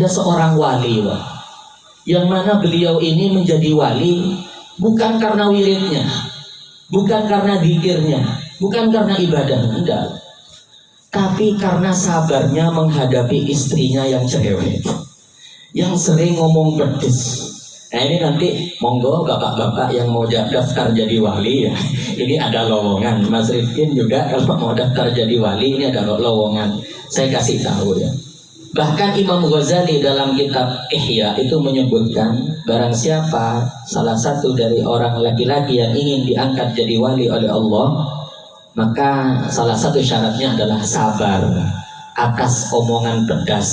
ada seorang wali, Pak, yang mana beliau ini menjadi wali bukan karena wiridnya, bukan karena zikirnya, bukan karena ibadahnya, enggak, tapi karena sabarnya menghadapi istrinya yang cerewet, yang sering ngomong pedes. Nah ini nanti monggo bapak-bapak yang mau daftar jadi wali ya, ini ada lowongan. Mas Rifkin juga kalau mau daftar jadi wali ini ada lowongan. Saya kasih tahu ya. Bahkan Imam Ghazali dalam kitab Ihya itu menyebutkan barang siapa salah satu dari orang laki-laki yang ingin diangkat jadi wali oleh Allah, maka salah satu syaratnya adalah sabar atas omongan pedas,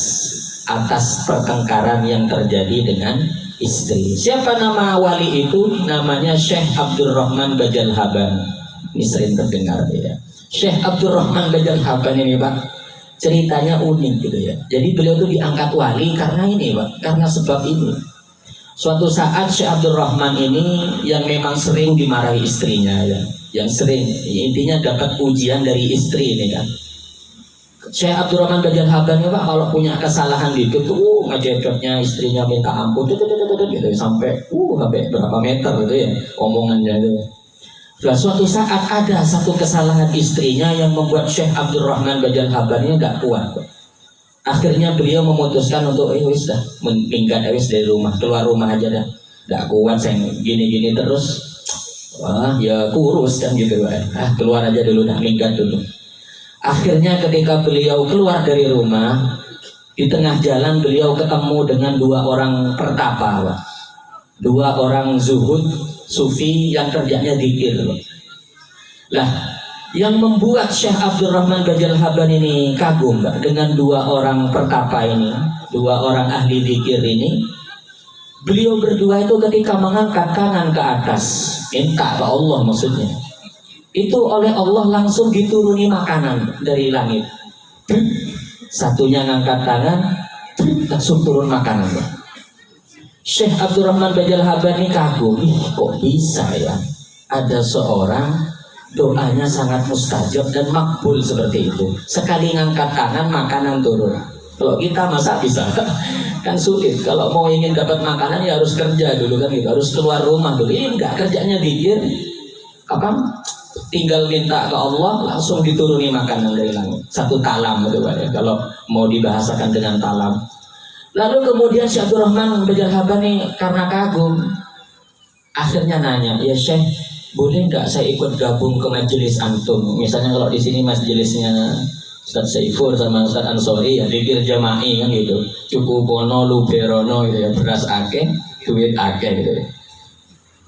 atas pertengkaran yang terjadi dengan istri. Siapa nama wali itu? Namanya Syekh Abdurrahman Bajalhaban. Ini sering terdengar ya. Syekh Abdurrahman Bajalhaban ini, Pak, ceritanya unik gitu ya. Jadi beliau itu diangkat wali karena ini, Pak, karena sebab ini. Suatu saat Syekh Abdurrahman ini yang memang sering dimarahi istrinya ya, yang sering, intinya dapat ujian dari istri ini kan. Syekh Abdurrahman Bajalhaban ya, Pak, kalau punya kesalahan gitu tuh ngejedotnya istrinya minta ampun gitu sampai berapa meter gitu ya omongannya itu. Nah, suatu saat ada satu kesalahan istrinya yang membuat Syekh Abdurrahman Bajalhaban ini nggak kuat. Akhirnya beliau memutuskan untuk wis dah minggat dari rumah, keluar rumah aja dah. Nggak kuat saya gini-gini terus. Wah, ya kurus kan gitu kan. Keluar aja dulu dah, minggat dulu. Akhirnya ketika beliau keluar dari rumah, di tengah jalan beliau ketemu dengan dua orang pertapa, Pak. Dua orang zuhud, sufi yang kerjanya dzikir. Lah, yang membuat Syekh Abdurrahman Bajalhaban ini kagum, Pak, dengan dua orang pertapa ini, dua orang ahli dzikir ini, beliau berdua itu ketika mengangkat tangan ke atas, minta ke Allah maksudnya, itu oleh Allah langsung dituruni makanan dari langit. Satunya ngangkat tangan, langsung turun makanan. Syekh Abdurrahman Bajalhaban ini kagum, kok bisa ya ada seorang doanya sangat mustajab dan makbul seperti itu. Sekali ngangkat tangan makanan turun. Kalau kita masa bisa? Kan sulit. Kalau mau ingin dapat makanan ya harus kerja dulu kan gitu, harus keluar rumah dulu. Ini enggak, kerjanya dzikir. Apa? Tinggal minta ke Allah langsung dituruni makanan dari langit. Satu talam gitu Pak ya, kalau mau dibahasakan dengan talam. Lalu kemudian Syekh Abdurrahman Bajalhaban ini karena kagum, akhirnya nanya, ya Syekh, boleh nggak saya ikut gabung ke majelis antum? Misalnya kalau di sini majelisnya Ustaz Saifur sama Ustaz Ansori ya dzikir jama'i kan gitu, cukupono luberono gitu ya, beras akeh, duit akeh gitu ya.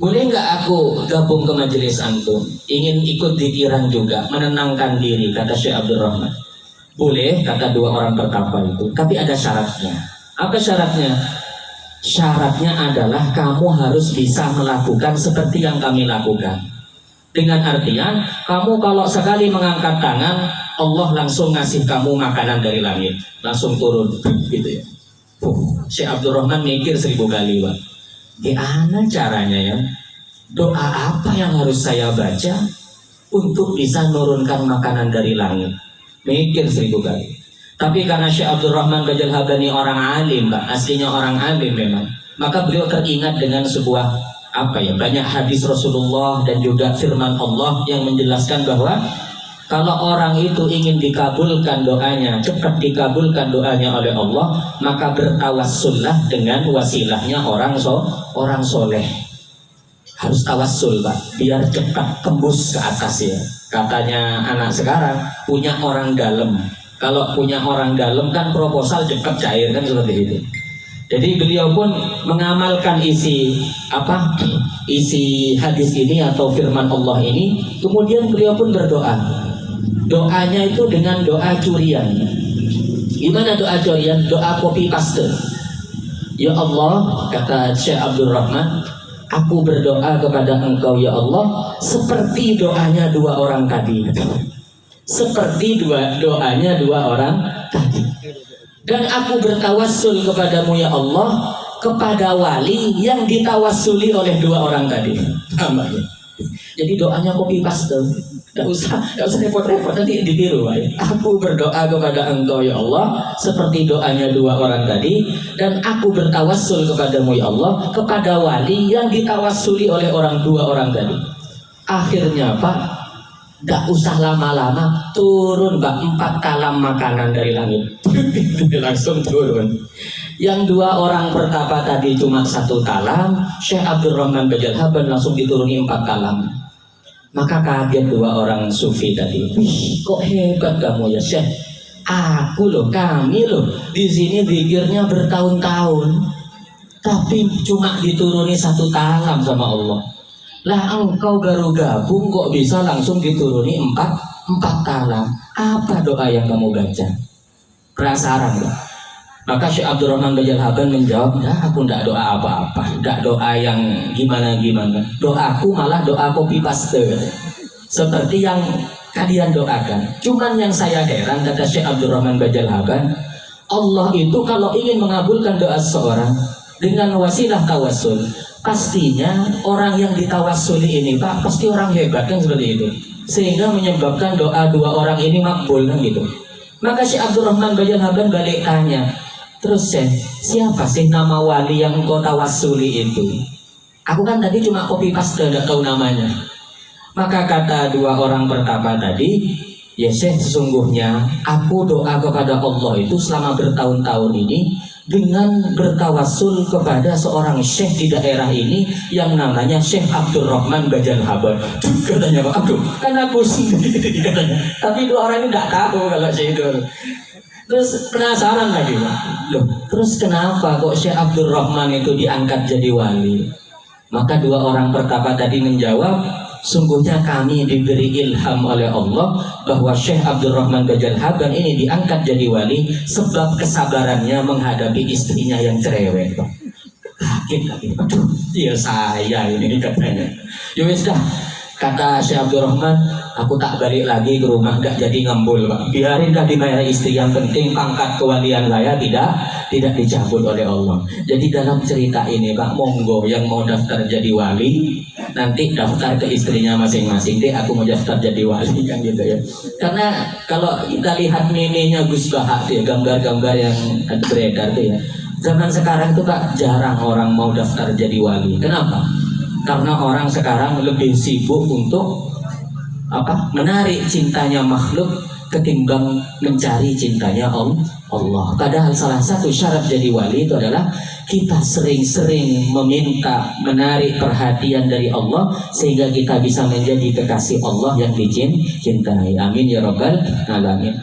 Boleh nggak aku gabung ke majelis antum? Ingin ikut dzikiran juga, menenangkan diri, kata Syekh Abdurrahman. Boleh, kata dua orang pertapa itu, tapi ada syaratnya. Apa syaratnya? Syaratnya adalah kamu harus bisa melakukan seperti yang kami lakukan. Dengan artian, kamu kalau sekali mengangkat tangan, Allah langsung ngasih kamu makanan dari langit, langsung turun, gitu ya. Syekh Abdurrahman mikir 1000 kali, Pak. Gimana caranya ya? Doa apa yang harus saya baca untuk bisa nurunkan makanan dari langit? Mikir 1000 kali. Tapi karena Syekh Abdurrahman Bajalhaban ini orang alim, Pak, aslinya orang alim memang, maka beliau teringat dengan sebuah banyak hadis Rasulullah dan juga firman Allah yang menjelaskan bahwa kalau orang itu ingin dikabulkan doanya, cepat dikabulkan doanya oleh Allah, maka bertawassullah dengan wasilahnya orang soleh. Harus tawassul, Pak, biar cepat tembus ke atas ya. Katanya anak sekarang punya orang dalam. Kalau punya orang dalam kan proposal cepat cair kan seperti itu. Jadi beliau pun mengamalkan isi hadis ini atau firman Allah ini. Kemudian beliau pun berdoa. Doanya itu dengan doa curian. Gimana doa curian? Doa copy paste. Ya Allah, kata Syekh Abdurrahman, aku berdoa kepada Engkau ya Allah seperti doanya dua orang tadi. Seperti doanya dua orang tadi. Dan aku bertawassul kepadamu ya Allah, kepada wali yang ditawassuli oleh dua orang tadi. Jadi doanya copy paste. Gak usah repot-repot, nanti ditiru. Aku berdoa kepada Engkau ya Allah seperti doanya dua orang tadi, dan aku bertawassul kepadamu ya Allah kepada wali yang ditawassuli oleh dua orang tadi. Akhirnya Pak, gak usah lama-lama, turun Pak 4 talam makanan dari langit. Langsung turun. Yang dua orang pertama tadi cuma 1 talam, Syekh Abdurrahman Bajalhaban langsung dituruni 4 talam. Maka kaget dua orang sufi tadi. Wih, kok hebat kamu ya Syekh? Kami loh di sini zikirnya bertahun-tahun, tapi cuma dituruni 1 talam sama Allah. Lah engkau baru gabung kok bisa langsung dituruni 4 talam. Apa doa yang kamu baca? Penasaran gak? Maka Syekh Abdurrahman Bajalhaban menjawab, aku tidak doa apa-apa, tidak doa yang gimana-gimana. Doaku malah doa copy paste, seperti yang kalian doakan. Cuman yang saya heran, kata Syekh Abdurrahman Bajalhaban, Allah itu kalau ingin mengabulkan doa seseorang dengan wasilah tawassul, pastinya orang yang ditawassuli ini Pak, pasti orang hebat kan seperti itu, sehingga menyebabkan doa dua orang ini makbul kan gitu. Maka Syekh Abdurrahman Bajalhaban balik tanya, terus siapa sih nama wali yang engkau tawassuli itu? Aku kan tadi cuma copy paste, tidak tahu namanya. Maka kata dua orang pertama tadi, ya Syekh, sesungguhnya aku doa kepada Allah itu selama bertahun-tahun ini dengan bertawassul kepada seorang syekh di daerah ini yang namanya Syekh Abdurrahman Bajalhaban. Katanya Pak, aduh, kan aku sendiri katanya. Tapi dua orang ini tidak tahu kalau Syekh itu. Terus penasaran lagi Pak, loh, terus kenapa kok Syekh Abdurrahman itu diangkat jadi wali? Maka dua orang pertama tadi menjawab, sungguhnya kami diberi ilham oleh Allah bahwa Syekh Abdurrahman Bajalhaban ini diangkat jadi wali sebab kesabarannya menghadapi istrinya yang cerewet. Kaget lagi, aduh, ya saya ini katanya. Ya wis dah, kata Syekh Abdurrahman, aku tak balik lagi ke rumah, gak jadi ngembul Pak. Biarin dah dibayar istri, yang penting pangkat kewalian saya tidak dicabut oleh Allah. Jadi dalam cerita ini Pak, monggo yang mau daftar jadi wali nanti daftar ke istrinya masing-masing. Deh, aku mau daftar jadi wali kan gitu ya. Karena kalau kita lihat meme-nya Gus Bahak ya, gambar-gambar yang beredar tuh ya, zaman sekarang itu Pak jarang orang mau daftar jadi wali. Kenapa? Karena orang sekarang lebih sibuk untuk menarik cintanya makhluk ketimbang mencari cintanya Allah. Padahal salah satu syarat jadi wali itu adalah kita sering-sering meminta, menarik perhatian dari Allah sehingga kita bisa menjadi kekasih Allah yang dicintai. Amin ya rabbal alamin.